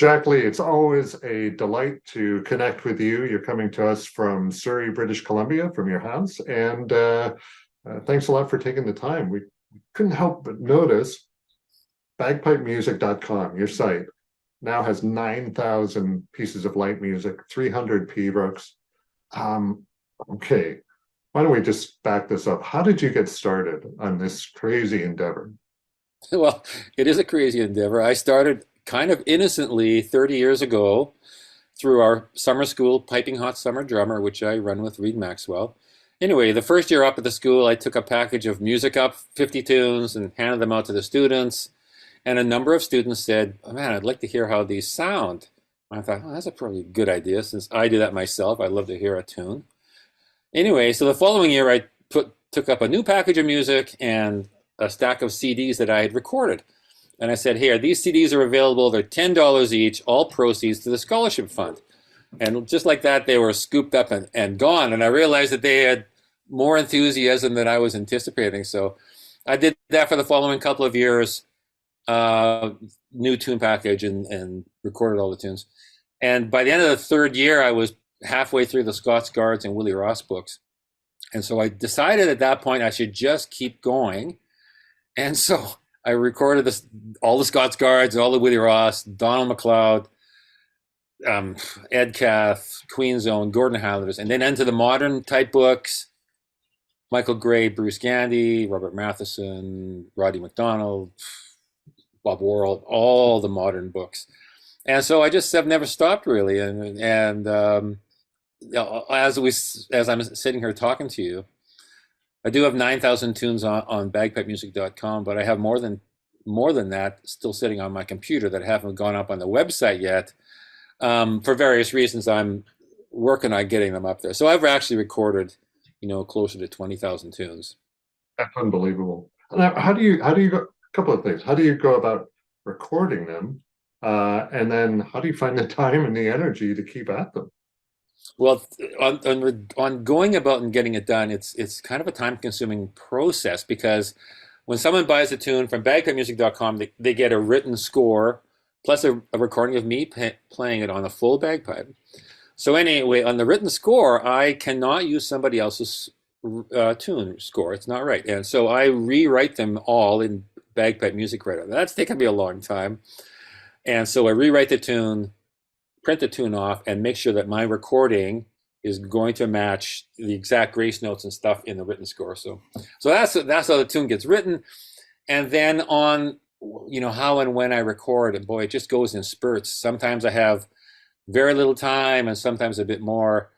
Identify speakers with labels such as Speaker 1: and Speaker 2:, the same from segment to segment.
Speaker 1: Jack Lee, it's always a delight to connect with you. You're coming to us from Surrey, British Columbia, from your house, and thanks a lot for taking the time. We couldn't help but notice bagpipemusic.com, your site, now has 9,000 pieces of light music, 300 pBrooks. Okay, why don't we just back this up? How did you get started on this crazy endeavor?
Speaker 2: Well, it is a crazy endeavor. I started kind of innocently 30 years ago through our summer school, Piping Hot Summer Drummer, which I run with Reed Maxwell. Anyway, the first year up at the school, I took a package of music up, 50 tunes, and handed them out to the students. And a number of students said, oh, man, I'd like to hear how these sound. I thought, oh, that's a probably good idea since I do that myself. I love to hear a tune. Anyway, so the following year, I took up a new package of music and a stack of CDs that I had recorded. And I said, here, these CDs are available. They're $10 each, all proceeds to the scholarship fund. And just like that, they were scooped up and gone. And I realized that they had more enthusiasm than I was anticipating. So I did that for the following couple of years, new tune package and recorded all the tunes. And by the end of the third year, I was halfway through the Scots Guards and Willie Ross books. And so I decided at that point I should just keep going. And so I recorded all the Scots Guards, all the Willie Ross, Donald MacLeod, Ed Cath, Queen's Own, Gordon Highlanders, and then into the modern type books, Michael Gray, Bruce Gandy, Robert Matheson, Roddy McDonald, Bob Worrell, all the modern books. And so I just have never stopped really. And as I'm sitting here talking to you, I do have 9,000 tunes on bagpipemusic.com, but I have more than that still sitting on my computer that haven't gone up on the website yet. For various reasons, I'm working on getting them up there. So I've actually recorded, closer to 20,000 tunes.
Speaker 1: That's unbelievable. Now, how do you go? A couple of things. How do you go about recording them? And then how do you find the time and the energy to keep at them?
Speaker 2: Well, on going about and getting it done, it's kind of a time-consuming process because when someone buys a tune from bagpipemusic.com, they get a written score plus a recording of me playing it on a full bagpipe. So anyway, on the written score, I cannot use somebody else's tune score. It's not right. And so I rewrite them all in Bagpipe Music Writer. That's taken me a long time. And so I rewrite the tune, print the tune off, and make sure that my recording is going to match the exact grace notes and stuff in the written score. So that's how the tune gets written. And then on, how and when I record, and boy, it just goes in spurts. Sometimes I have very little time and sometimes a bit more.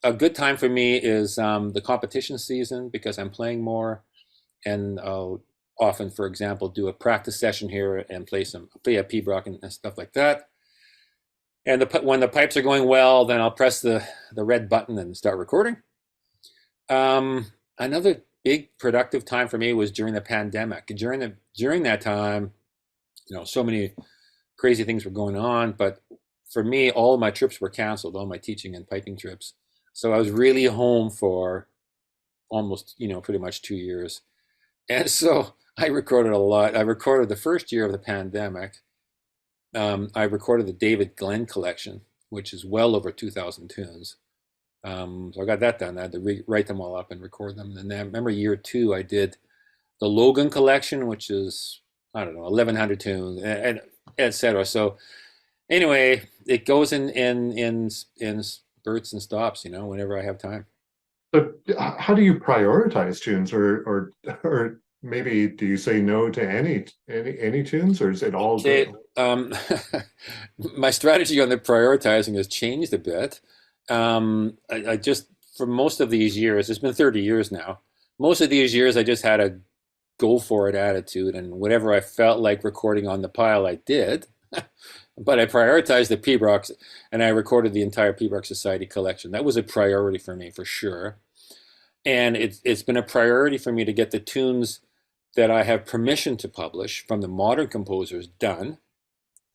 Speaker 2: A good time for me is the competition season because I'm playing more, and I'll often, for example, do a practice session here and play a pibroch and stuff like that. And when the pipes are going well, then I'll press the red button and start recording. Another big productive time for me was during the pandemic. During that time, so many crazy things were going on, but for me, all my trips were canceled, all my teaching and piping trips. So I was really home for almost, pretty much 2 years. And so I recorded a lot. I recorded the first year of the pandemic. I recorded the David Glenn collection, which is well over 2,000 tunes. So I got that done. I had to write them all up and record them. And then I remember year 2, I did the Logan collection, which is, I don't know, 1,100 tunes, and et cetera. So anyway, it goes in spurts and stops, whenever I have time.
Speaker 1: But how do you prioritize tunes, or maybe do you say no to any tunes, or is it all
Speaker 2: Okay,
Speaker 1: go?
Speaker 2: my strategy on the prioritizing has changed a bit. I just, for most of these years, it's been 30 years now. Most of these years, I just had a go for it attitude, and whatever I felt like recording on the pile, I did. But I prioritized the pibrochs, and I recorded the entire Pibroch Society collection. That was a priority for me, for sure. And it's been a priority for me to get the tunes that I have permission to publish from the modern composers done.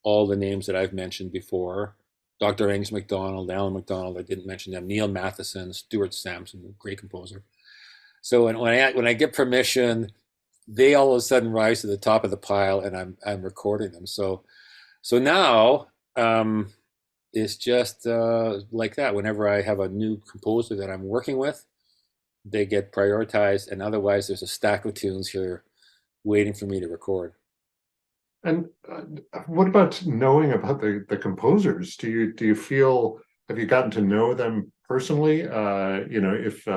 Speaker 2: All the names that I've mentioned before. Dr. Angus MacDonald, Alan MacDonald, I didn't mention them, Neil Matheson, Stuart Sampson, great composer. So when I get permission, they all of a sudden rise to the top of the pile, and I'm recording them. So now Um, it's just like that. Whenever I have a new composer that I'm working with, they get prioritized, and otherwise, there's a stack of tunes here waiting for me to record.
Speaker 1: And what about knowing about the composers? Do you feel, have you gotten to know them personally? If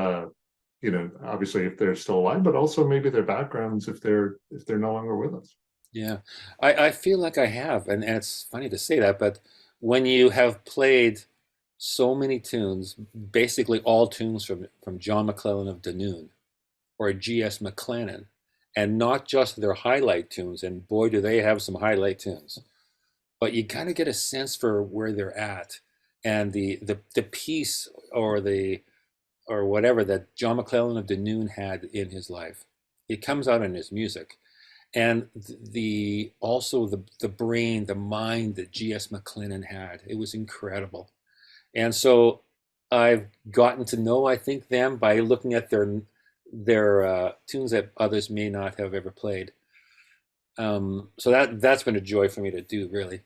Speaker 1: obviously if they're still alive, but also maybe their backgrounds if they're no longer with us.
Speaker 2: Yeah, I feel like I have, and it's funny to say that, but when you have played so many tunes, basically all tunes from John McClellan of Dunoon or G.S. McClennan, and not just their highlight tunes, and boy, do they have some highlight tunes, but you kind of get a sense for where they're at, and the piece or whatever that John McClellan of Dunoon had in his life. It comes out in his music. And the also the brain, the mind that G.S. McClennan had, it was incredible. And so I've gotten to know, I think, them by looking at their tunes that others may not have ever played. So that's been a joy for me to do, really.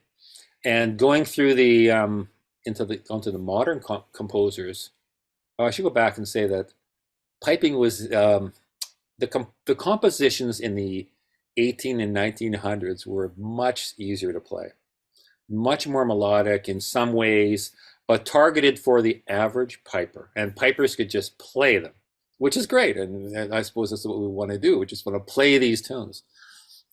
Speaker 2: And going through the onto the modern composers, I should go back and say that piping was the compositions in the 18 and 1900s were much easier to play, much more melodic in some ways, but targeted for the average piper. And pipers could just play them, which is great. And I suppose that's what we want to do. We just want to play these tunes.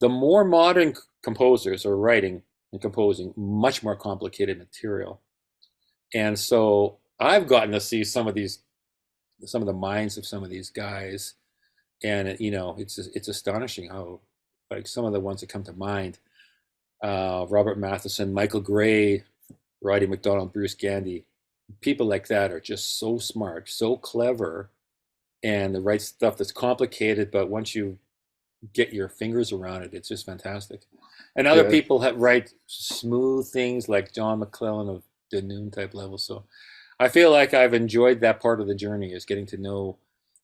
Speaker 2: The more modern composers are writing and composing much more complicated material. And so I've gotten to see some of the minds of some of these guys, and it's astonishing how, like, some of the ones that come to mind, Robert Matheson, Michael Gray, Roddy McDonald, Bruce Gandy, people like that are just so smart, so clever, and they write stuff that's complicated, but once you get your fingers around it, it's just fantastic. And other
Speaker 1: Yeah.
Speaker 2: people write smooth things like John McClellan of Dunoon type level. So I feel like I've enjoyed that part of the journey, is getting to know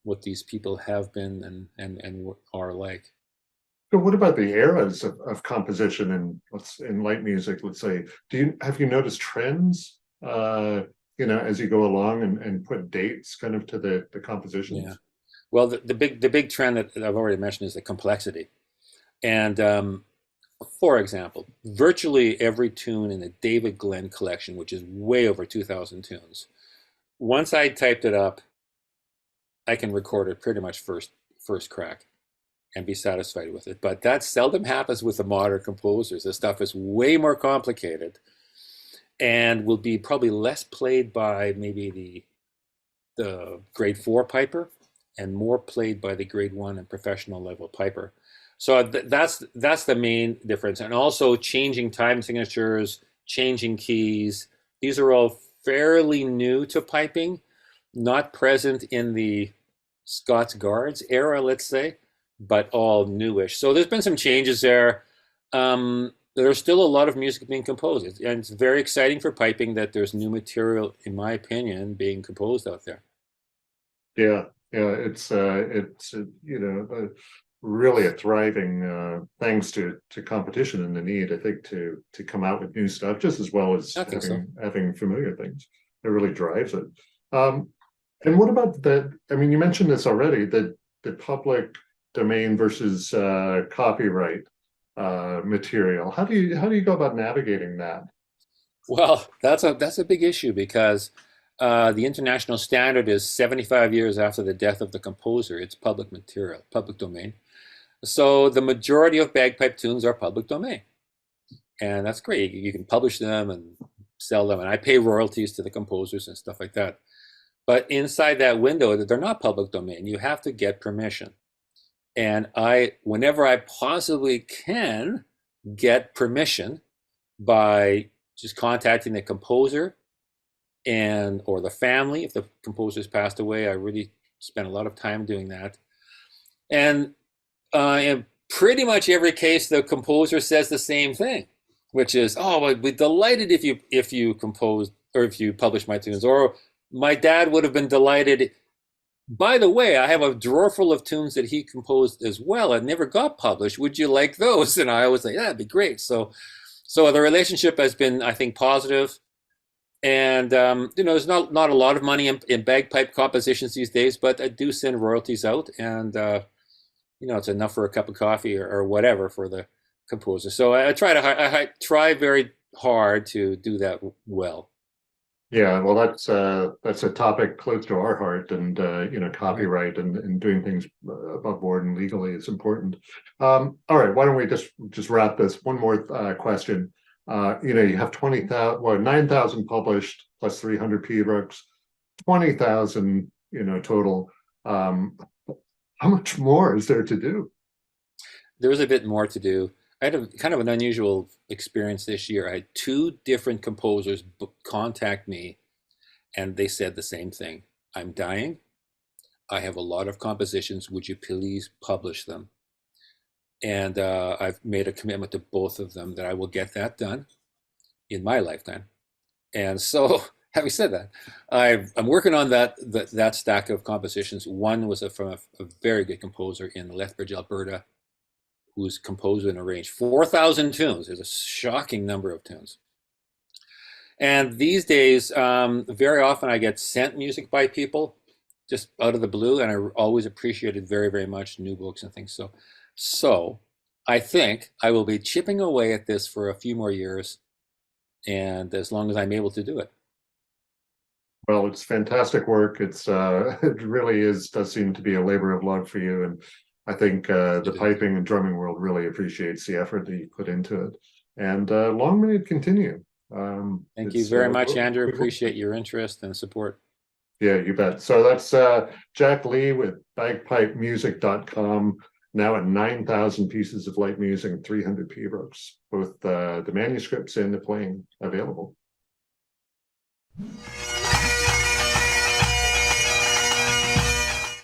Speaker 2: what these people have been and are like.
Speaker 1: So what about the eras of composition in light music, let's say? Have you noticed trends as you go along and put dates kind of to the
Speaker 2: Yeah.
Speaker 1: compositions?
Speaker 2: Well, the big trend that I've already mentioned is the complexity. And for example, virtually every tune in the David Glenn collection, which is way over 2,000 tunes, once I typed it up, I can record it pretty much first crack and be satisfied with it. But that seldom happens with the modern composers. The stuff is way more complicated and will be probably less played by maybe the grade four piper and more played by the grade one and professional level piper. So that's the main difference. And also changing time signatures, changing keys. These are all fairly new to piping, not present in the Scots Guards era, let's say, but all newish. So there's been some changes there. There's still a lot of music being composed, and it's very exciting for piping that there's new material, in my opinion, being composed out there.
Speaker 1: Yeah, yeah, really a thriving thanks to competition and the need, I think, to come out with new stuff just as well as
Speaker 2: I think so.
Speaker 1: having familiar things. It really drives it. Um, and what about I mean, you mentioned this already, the public domain versus copyright material. How do you go about navigating that?
Speaker 2: Well, that's a big issue because the international standard is 75 years after the death of the composer. It's public material, public domain. So the majority of bagpipe tunes are public domain, and that's great. You can publish them and sell them, and I pay royalties to the composers and stuff like that. But inside that window, that they're not public domain, you have to get permission. And whenever I possibly can get permission by just contacting the composer and or the family, if the composer's passed away, I really spend a lot of time doing that. And in pretty much every case, the composer says the same thing, which is, "Oh, I'd be delighted if you composed or if you published my tunes," or "My dad would have been delighted. By the way, I have a drawer full of tunes that he composed as well and never got published. Would you like those?" And I always say, "Yeah, that'd be great." So So the relationship has been, I think, positive. And there's not a lot of money in bagpipe compositions these days, but I do send royalties out, and it's enough for a cup of coffee or whatever for the composer. So I try to I try very hard to do that well.
Speaker 1: Yeah, well, that's a topic close to our heart, and
Speaker 2: Right.
Speaker 1: copyright and doing things above board and legally is important. All right, why don't we just wrap this? One more question. You have 20,000, well, 9,000 published plus 300 pbooks, 20,000, total. Um, how much more is there to do?
Speaker 2: There was a bit more to do. I had a kind of an unusual experience this year. I had two different composers contact me, and they said the same thing. I'm dying. I have a lot of compositions. Would you please publish them? And I've made a commitment to both of them that I will get that done in my lifetime. And so, having said that, I'm working on that stack of compositions. One was from a very good composer in Lethbridge, Alberta, who's composed and arranged 4,000 tunes. There's a shocking number of tunes. And these days, very often I get sent music by people just out of the blue, and I always appreciated very, very much new books and things. So I think I will be chipping away at this for a few more years, and as long as I'm able to do it.
Speaker 1: Well, it's fantastic work. It's it really does seem to be a labor of love for you, and I think the
Speaker 2: It is.
Speaker 1: piping and drumming world really appreciates the effort that you put into it. And long may it continue.
Speaker 2: Thank you
Speaker 1: It's
Speaker 2: very much, Andrew. Appreciate your interest and support.
Speaker 1: Yeah, you bet. So that's Jack Lee with bagpipemusic.com, now at 9,000 pieces of light music and 300 pbooks, both the manuscripts and the playing available.